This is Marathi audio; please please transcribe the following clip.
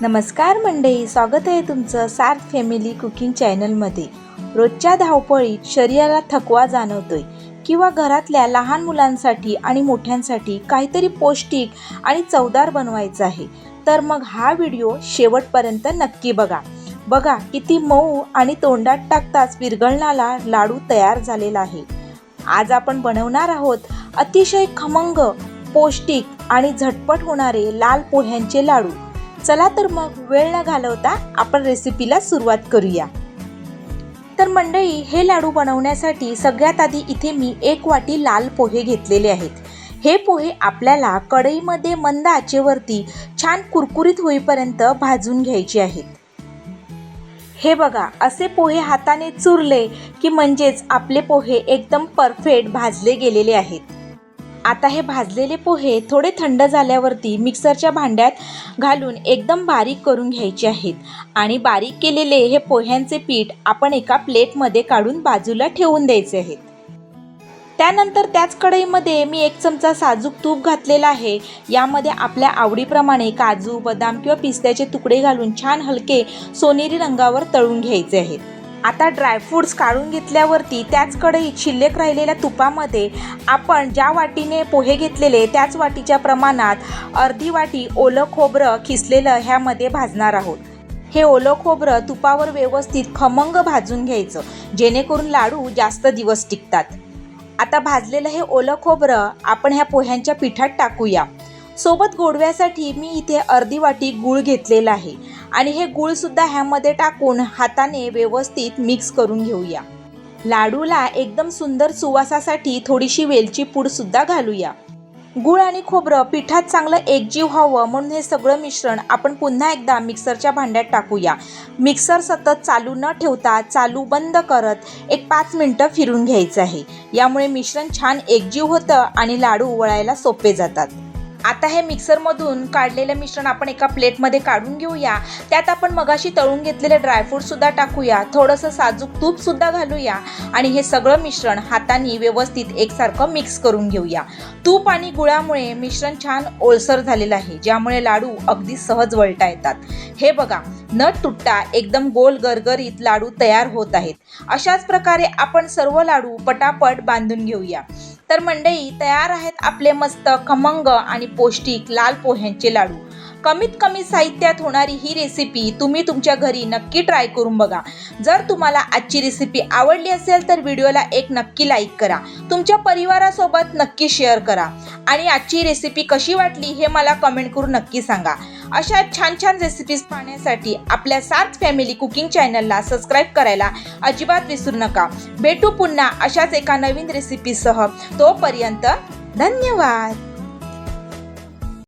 नमस्कार मंडळी, स्वागत आहे तुमचं सार्थ फॅमिली कुकिंग चॅनलमध्ये। रोजच्या धावपळीत शरीराला थकवा जाणवतोय किंवा घरातल्या लहान मुलांसाठी आणि मोठ्यांसाठी काहीतरी पौष्टिक आणि चवदार बनवायचं आहे, तर मग हा व्हिडिओ शेवटपर्यंत नक्की बघा। बघा किती मऊ आणि तोंडात टाकताच विरघळणारा लाडू तयार झालेला आहे। आज आपण बनवणार आहोत अतिशय खमंग, पौष्टिक आणि झटपट होणारे लाल पोह्यांचे लाडू। चला तर मग वेळ न घालवता आपण रेसिपीला सुरुवात करूया। तर मंडळी, हे लाडू बनवण्यासाठी सगळ्यात आधी इथे मी 1 वाटी लाल पोहे घेतलेले आहेत। हे पोहे आपल्याला कढईमध्ये मंद आचेवरती छान कुरकुरीत होईपर्यंत भाजून घ्यायचे आहेत। हे बघा, असे पोहे हाताने चुरले की म्हणजेच आपले पोहे एकदम परफेक्ट भाजले गेलेले आहेत। आता हे भाजलेले पोहे थोडे थंड झाल्यावरती मिक्सरच्या भांड्यात घालून एकदम बारीक करून घ्यायचे आहेत आणि बारीक केलेले हे पोह्यांचे पीठ आपण एका प्लेटमध्ये काढून बाजूला ठेवून द्यायचे आहेत। त्यानंतर त्याच कढईमध्ये मी 1 चमचा साजूक तूप घातलेला आहे। यामध्ये आपल्या आवडीप्रमाणे काजू, बदाम किंवा पिस्त्याचे तुकडे घालून छान हलके सोनेरी रंगावर तळून घ्यायचे आहेत। आता ड्रायफ्रूट्स काढून घेतल्यावरती त्याच कढईत शिल्लक राहिलेल्या तुपामध्ये आपण ज्या वाटीने पोहे घेतलेले त्याच वाटीच्या प्रमाणात अर्धी वाटी ओलं खोबरं खिसलेलं ह्यामध्ये भाजणार आहोत। हे ओलं खोबरं तुपावर व्यवस्थित खमंग भाजून घ्यायचं, जेणेकरून लाडू जास्त दिवस टिकतात। आता भाजलेलं हे ओलं खोबरं आपण ह्या पोह्यांच्या पिठात टाकूया। सोबत गोडव्यासाठी मी इथे अर्धी वाटी गूळ घेतलेला आहे आणि हे गूळ सुद्धा ह्यामध्ये टाकून हाताने व्यवस्थित मिक्स करून घेऊया। लाडूला एकदम सुंदर सुवासासाठी थोडीशी वेलची पूड सुद्धा घालूया। गूळ आणि खोबरं पिठात चांगलं एकजीव व्हावं म्हणून हे सगळं मिश्रण आपण पुन्हा एकदा मिक्सरच्या भांड्यात टाकूया। मिक्सर सतत चालू न ठेवता चालू बंद करत 5 मिनिटं फिरून घ्यायचं आहे। यामुळे मिश्रण छान एकजीव होतं आणि लाडू वळायला सोपे जातात। आता हे मिक्सरमधून काढलेलं मिश्रण आपण एका प्लेटमध्ये काढून घेऊया। त्यात आपण मगाशी तळून घेतलेले ड्रायफ्रूट सुद्धा टाकूया, थोडंसं साजूक तूप सुद्धा घालूया आणि हे सगळं मिश्रण हाताने व्यवस्थित एकसारखं मिक्स करून घेऊया। तूप आणि गुळामुळे मिश्रण छान ओलसर झालेलं आहे, ज्यामुळे लाडू अगदी सहज वळता येतात। हे बघा, न तुटता एकदम गोल गरगरीत लाडू तयार होत आहेत। अशाच प्रकारे आपण सर्व लाडू पटापट बांधून घेऊया। तर मंडळी, तयार आहेत आपले मस्त खमंग आणि पौष्टिक लाल पोह्यांचे लाडू। कमीत कमी साहित्यात होणारी ही रेसिपी तुम्ही तुमच्या घरी नक्की ट्राय करून बघा। जर तुम्हाला आजची रेसिपी आवडली असेल तर व्हिडिओला एक नक्की लाईक करा, तुमच्या परिवारासोबत नक्की शेअर करा आणि आजची रेसिपी कशी वाटली हे मला कमेंट करून नक्की सांगा। अशा छान छान रेसिपीज पाहण्यासाठी आपल्या सार्थ फॅमिली कुकिंग चॅनलला सबस्क्राईब करायला अजिबात विसरू नका। भेटू पुन्हा अशाच एका नवीन रेसिपीसह, तोपर्यंत धन्यवाद।